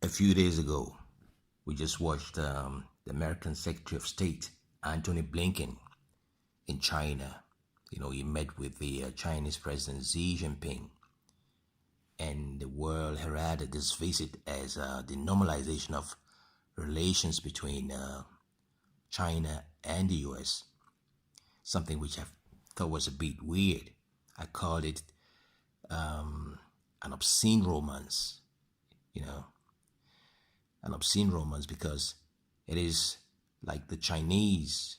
A few days ago, we just watched the American Secretary of State, Antony Blinken, in China. He met with the Chinese President Xi Jinping, and the world heralded this visit as the normalization of relations between China and the US, something which I thought was a bit weird. I called it an obscene romance, you know, an obscene romance because it is like the Chinese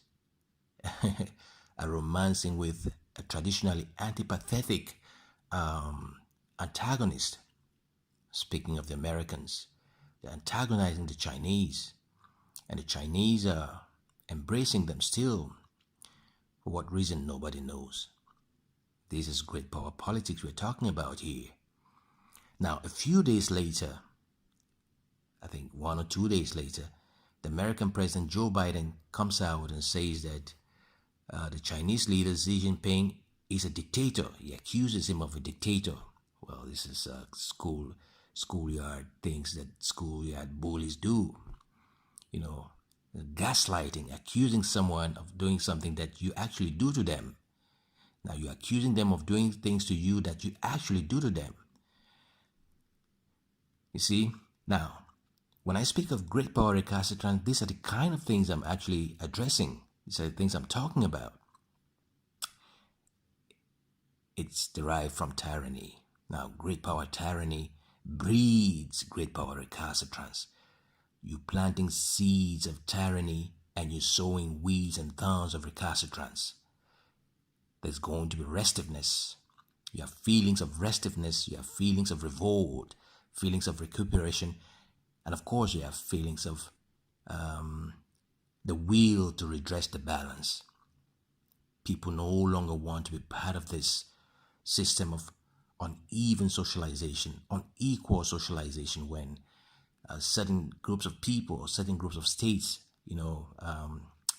are romancing with a traditionally antipathetic antagonist. Speaking of the Americans, they're antagonizing the Chinese, and the Chinese are embracing them still. For what reason, nobody knows. This is great power politics we're talking about here. Now, a few days later, I think 1 or 2 days later, the American President Joe Biden comes out and says that the Chinese leader Xi Jinping is a dictator. He accuses him of a dictator. Well, this is schoolyard things that schoolyard bullies do. Gaslighting, accusing someone of doing something that you actually do to them. Now you're accusing them of doing things to you that you actually do to them. You see? Now, when I speak of great power recalcitrance, these are the kind of things I'm actually addressing. These are the things I'm talking about. It's derived from tyranny. Now, great power tyranny breeds great power recalcitrance. You're planting seeds of tyranny and you're sowing weeds and thorns of recalcitrance. There's going to be restiveness. You have feelings of restiveness, you have feelings of revolt, feelings of recuperation, and of course you have feelings of the will to redress the balance. People no longer want to be part of this system of uneven socialization, unequal socialization, when certain groups of people, certain groups of states,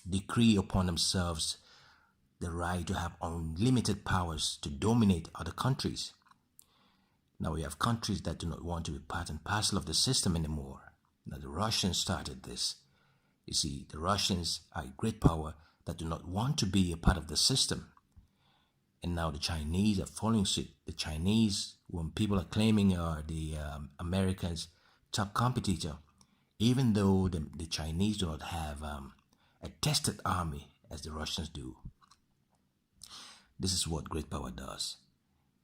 decree upon themselves the right to have unlimited powers to dominate other countries. Now we have countries that do not want to be part and parcel of the system anymore. Now the Russians started this. You see, the Russians are a great power that do not want to be a part of the system. And now the Chinese are following suit. The Chinese, when people are claiming are the Americans' top competitor, even though the Chinese do not have a tested army as the Russians do. This is what great power does.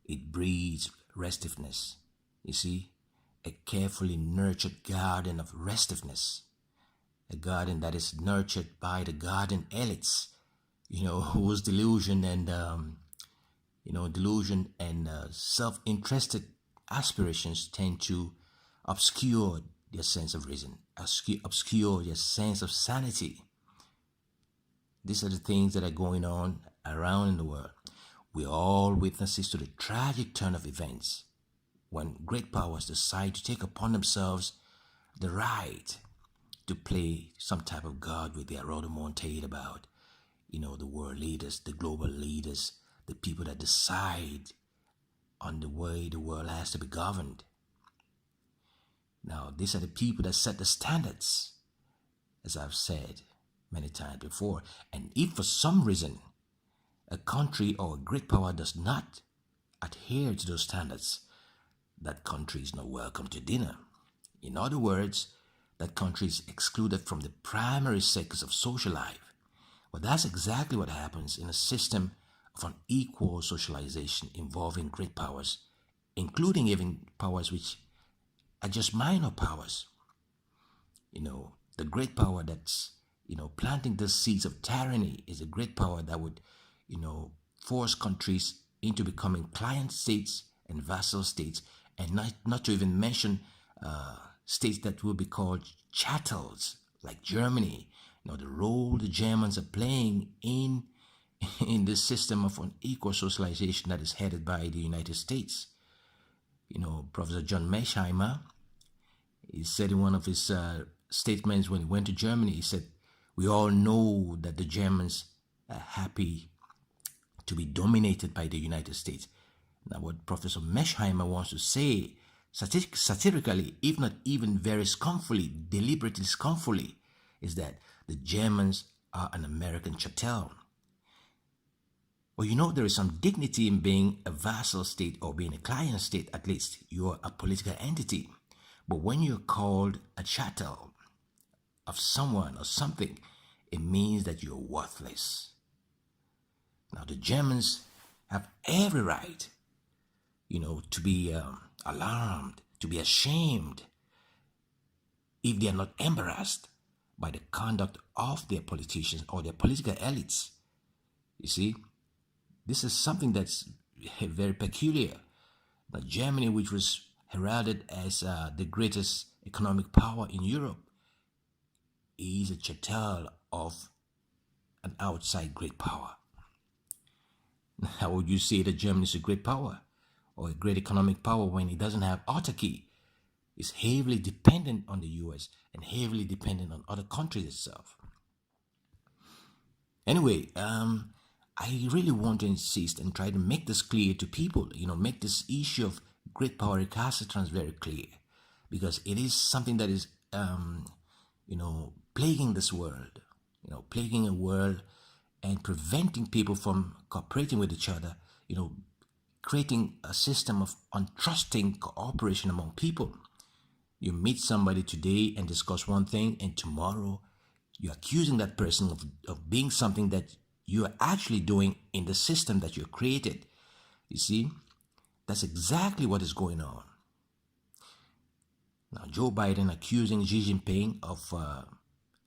It breeds restiveness. You see, a carefully nurtured garden of restiveness. A garden that is nurtured by the garden elites, whose delusion and self-interested aspirations tend to obscure their sense of reason, obscure their sense of sanity. These are the things that are going on around in the world. We're all witnesses to the tragic turn of events when great powers decide to take upon themselves the right to play some type of God with their rhodomontade about, the world leaders, the global leaders, the people that decide on the way the world has to be governed. Now, these are the people that set the standards, as I've said many times before. And if for some reason a country or a great power does not adhere to those standards, that country is not welcome to dinner. In other words, that country is excluded from the primary circles of social life. Well, that's exactly what happens in a system of unequal socialization involving great powers, including even powers which are just minor powers. The great power that's, planting the seeds of tyranny is a great power that would, force countries into becoming client states and vassal states, and not to even mention states that will be called chattels, like Germany. The role the Germans are playing in this system of unequal socialization that is headed by the United States. Professor John Mearsheimer, he said in one of his statements when he went to Germany, he said, we all know that the Germans are happy to be dominated by the United States. Now, what Professor Mearsheimer wants to say satirically, if not even very scornfully, deliberately scornfully, is that the Germans are an American chattel. Well, there is some dignity in being a vassal state or being a client state, at least. You're a political entity. But when you're called a chattel of someone or something, it means that you're worthless. Now, the Germans have every right, to be alarmed, to be ashamed if they are not embarrassed by the conduct of their politicians or their political elites. You see, this is something that's very peculiar. Now, Germany, which was heralded as the greatest economic power in Europe, is a chattel of an outside great power. How would you say that Germany is a great power or a great economic power when it doesn't have autarky? It's heavily dependent on the US and heavily dependent on other countries itself. Anyway, I really want to insist and try to make this clear to people, make this issue of great power recalcitrance very clear, because it is something that is, plaguing this world, plaguing a world and preventing people from cooperating with each other, creating a system of untrusting cooperation among people. You meet somebody today and discuss one thing, and tomorrow you're accusing that person of being something that you are actually doing in the system that you created. You see, that's exactly what is going on. Now, Joe Biden accusing Xi Jinping of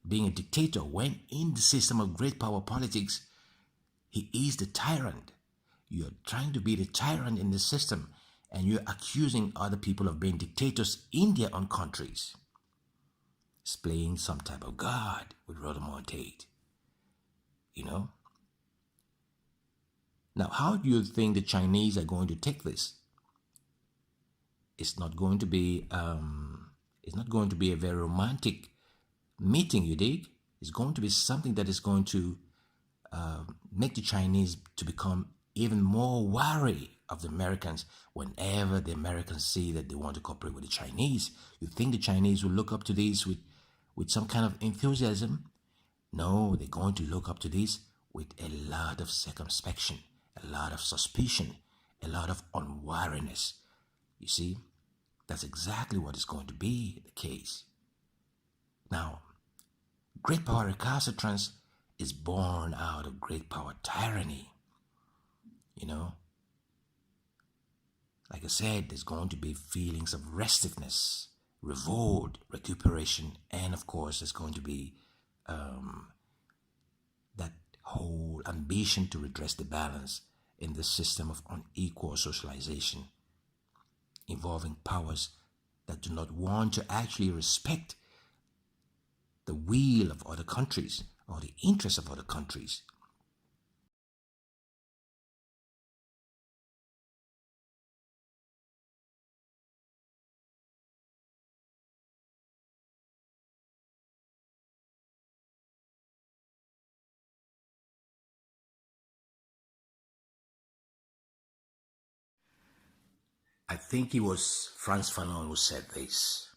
being a dictator when in the system of great power politics, he is the tyrant. You're trying to be the tyrant in the system, and you're accusing other people of being dictators in their own countries. It's playing some type of God with Rodomont Tate. Now, how do you think the Chinese are going to take this? It's not going to be a very romantic meeting, you dig? It's going to be something that is going to make the Chinese to become even more wary of the Americans whenever the Americans say that they want to cooperate with the Chinese. You think the Chinese will look up to this with some kind of enthusiasm? No, they're going to look up to this with a lot of circumspection, a lot of suspicion, a lot of unwariness. You see, that's exactly what is going to be the case. Now, great power recalcitrance is born out of great power tyranny. Like I said, there's going to be feelings of restiveness, revolt, recuperation, and of course, there's going to be that whole ambition to redress the balance in the system of unequal socialization, involving powers that do not want to actually respect the will of other countries or the interests of other countries. I think it was Frantz Fanon who said this.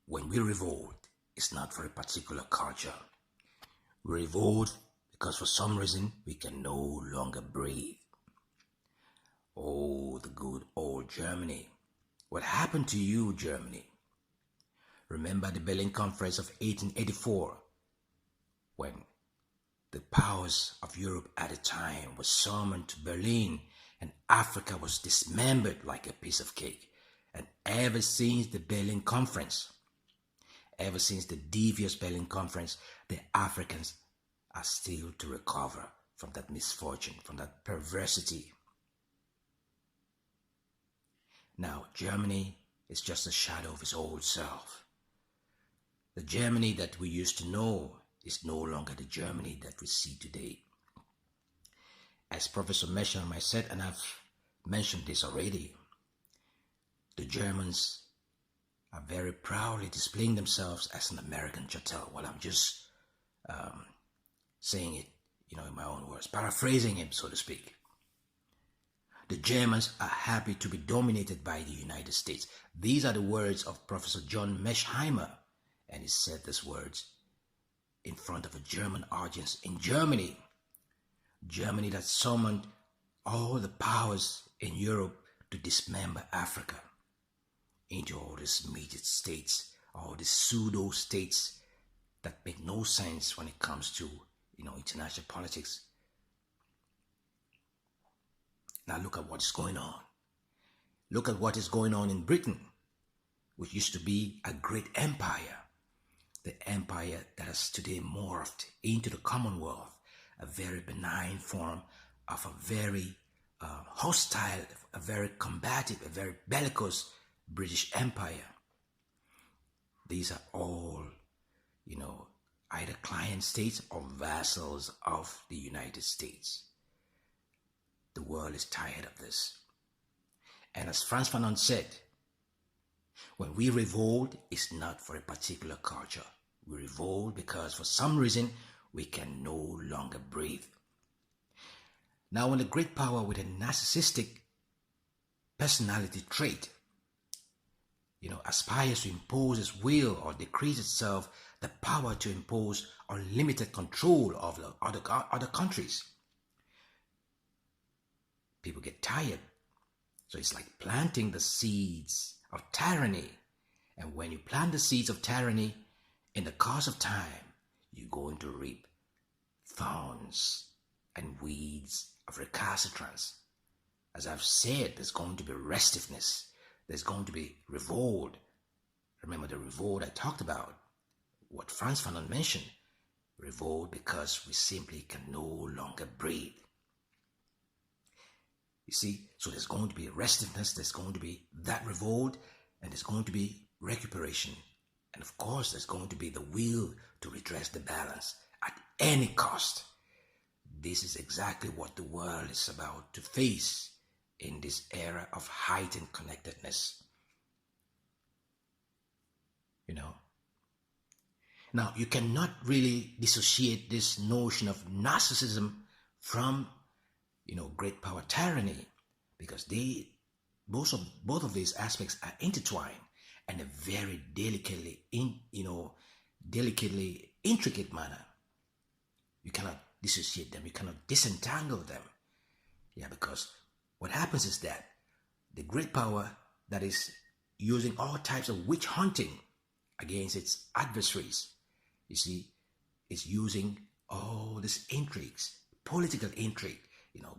When we revolt, it's not for a particular culture. We revolt because for some reason we can no longer breathe. Oh, the good old Germany. What happened to you, Germany? Remember the Berlin Conference of 1884, when the powers of Europe at the time were summoned to Berlin and Africa was dismembered like a piece of cake. And ever since the Berlin Conference, ever since the devious Berlin Conference, the Africans are still to recover from that misfortune, from that perversity. Now, Germany is just a shadow of its old self. The Germany that we used to know is no longer the Germany that we see today. As Professor Messerschmidt said, and I've mentioned this already, the Germans are very proudly displaying themselves as an American chattel. Well, I'm just saying it, in my own words, paraphrasing him, so to speak. the Germans are happy to be dominated by the United States. These are the words of Professor John Mearsheimer, and he said these words in front of a German audience in Germany. Germany that summoned all the powers in Europe to dismember Africa into all these immediate states, all these pseudo states that make no sense when it comes to, international politics. Now look at what is going on. Look at what is going on in Britain, which used to be a great empire. The empire that has today morphed into the Commonwealth, a very benign form of a very hostile, a very combative, a very bellicose British Empire. These are all, either client states or vassals of the United States. The world is tired of this. And as Frantz Fanon said, when we revolt, it's not for a particular culture. We revolt because for some reason we can no longer breathe. Now, when a great power with a narcissistic personality trait, aspires to impose its will or decrease itself the power to impose unlimited control of the other countries, people get tired. So it's like planting the seeds of tyranny. And when you plant the seeds of tyranny, in the course of time, you're going to reap thorns and weeds of recalcitrance. As I've said, there's going to be restiveness. There's going to be revolt. Remember the revolt I talked about, what Frantz Fanon mentioned. Revolt because we simply can no longer breathe. You see, so there's going to be restiveness, there's going to be that revolt, and there's going to be recuperation. And of course, there's going to be the will to redress the balance at any cost. This is exactly what the world is about to face in this era of heightened connectedness. Now, you cannot really dissociate this notion of narcissism from, great power tyranny, because both of these aspects are intertwined in a very delicately intricate manner. You cannot dissociate them. You cannot disentangle them. Yeah, because what happens is that the great power that is using all types of witch hunting against its adversaries, you see, is using all these intrigues, political intrigue,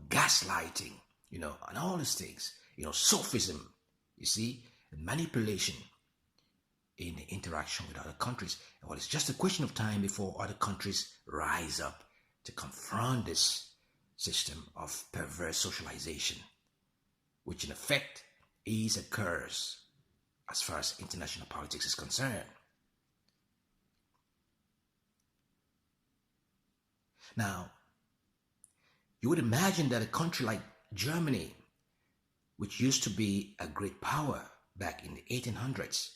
gaslighting, and all these things, sophism, you see, and manipulation in the interaction with other countries. And well, it's just a question of time before other countries rise up to confront this system of perverse socialization, which in effect is a curse as far as international politics is concerned. Now, you would imagine that a country like Germany, which used to be a great power back in the 1800s,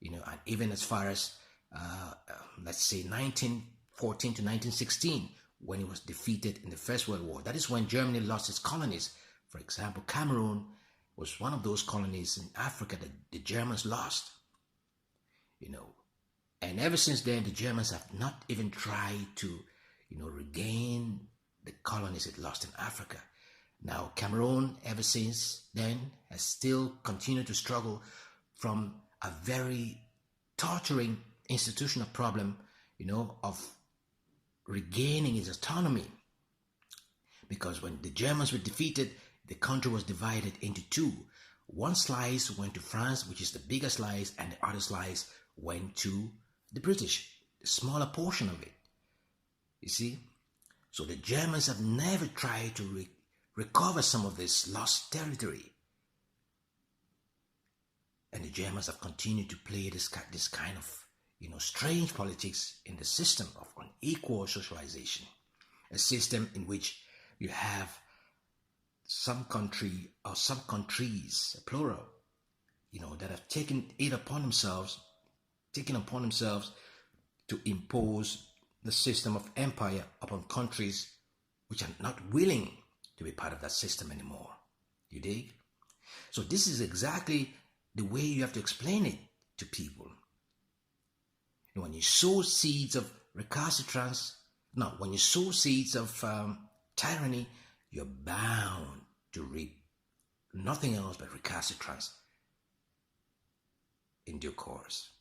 and even as far as, let's say, 1914 to 1916, when it was defeated in the First World War. That is when Germany lost its colonies. For example, Cameroon was one of those colonies in Africa that the Germans lost. And ever since then, the Germans have not even tried to, regain the colonies it lost in Africa. Now, Cameroon, ever since then, has still continued to struggle from a very torturing institutional problem, of regaining its autonomy. Because when the Germans were defeated, the country was divided into two. One slice went to France, which is the bigger slice, and the other slice went to the British, the smaller portion of it. You see? So the Germans have never tried to recover some of this lost territory. And the Germans have continued to play this kind of, strange politics in the system of unequal socialization. A system in which you have some country or some countries, plural, that have taken upon themselves to impose the system of empire upon countries which are not willing to be part of that system anymore. You dig? So this is exactly the way you have to explain it to people. When you sow seeds of recalcitrance, no, when you sow seeds of tyranny, you're bound to reap nothing else but recalcitrance in due course.